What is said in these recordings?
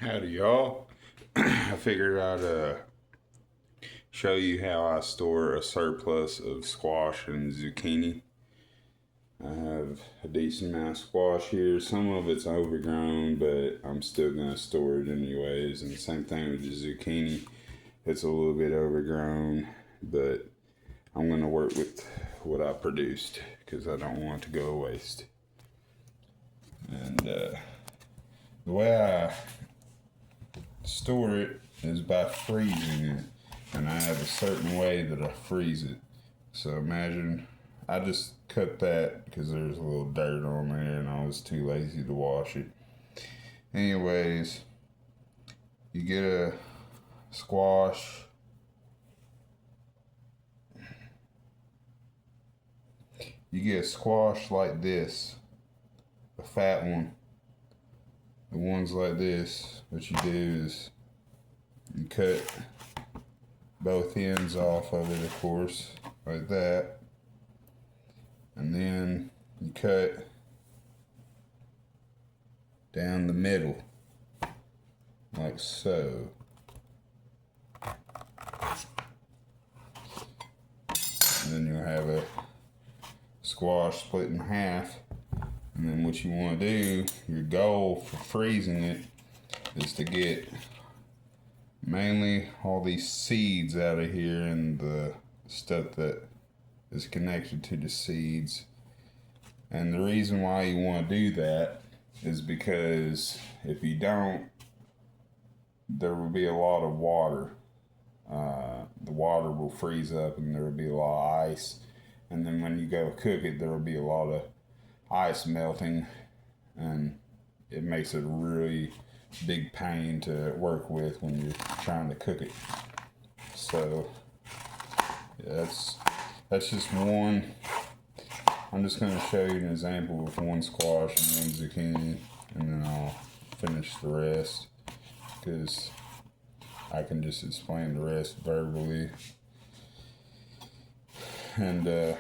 Howdy, y'all. I figured I'd show you how I store a surplus of squash and zucchini. I have a decent amount of squash here. Some of it's overgrown, but I'm still going to store it anyways. And the same thing with the zucchini. It's a little bit overgrown, but I'm going to work with what I produced because I don't want it to go to waste. And the way I store it is by freezing it, and I have a certain way that I freeze it. So imagine I just cut that because there's a little dirt on there and I was too lazy to wash it. Anyways, you get a squash, like this, a fat one. The ones like this, what you do is you cut both ends off of it, of course, like that. And then you cut down the middle, like so. And then you'll have a squash split in half. And then what you want to do, your goal for freezing it, is to get mainly all these seeds out of here and the stuff that is connected to the seeds. And the reason why you want to do that is because if you don't, there will be a lot of water. The water will freeze up and there will be a lot of ice. And then when you go cook it, there will be a lot of ice melting, and it makes it a really big pain to work with when you're trying to cook it. So yeah, that's just one. I'm just going to show you an example of one squash and one zucchini, and then I'll finish the rest because I can just explain the rest verbally. And the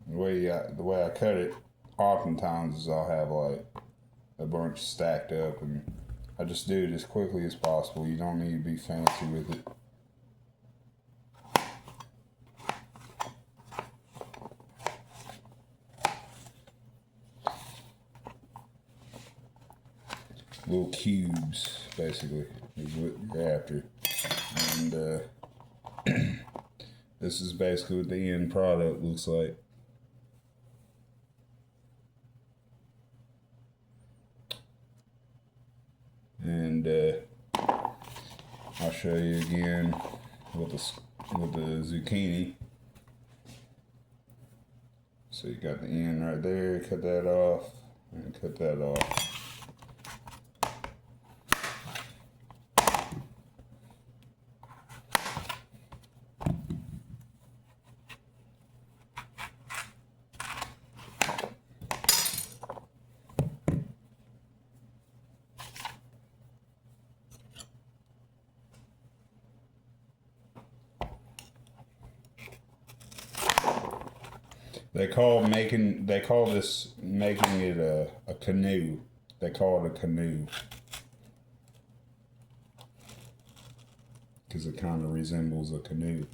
way I cut it, oftentimes is I'll have like a bunch stacked up, and I just do it as quickly as possible. You don't need to be fancy with it. Little cubes, basically, is what you're after. And this is basically what the end product looks like. And I'll show you again with the zucchini. So you got the end right there, cut that off, and cut that off. They call this making it a canoe. They call it a canoe because it kind of resembles a canoe.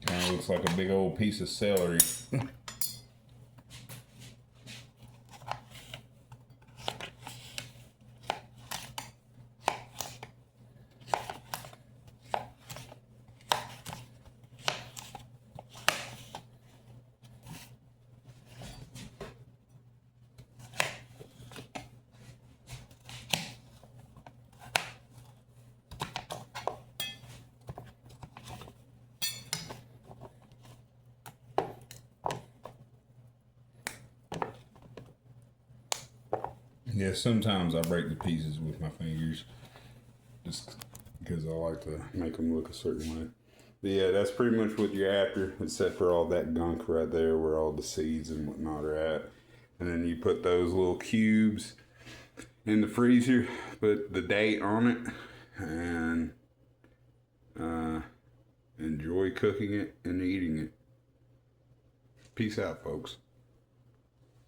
Kind of looks like a big old piece of celery. Yeah, sometimes I break the pieces with my fingers just because I like to make them look a certain way. But yeah, that's pretty much what you're after, except for all that gunk right there where all the seeds and whatnot are at. And then you put those little cubes in the freezer, put the date on it, and enjoy cooking it and eating it. Peace out, folks.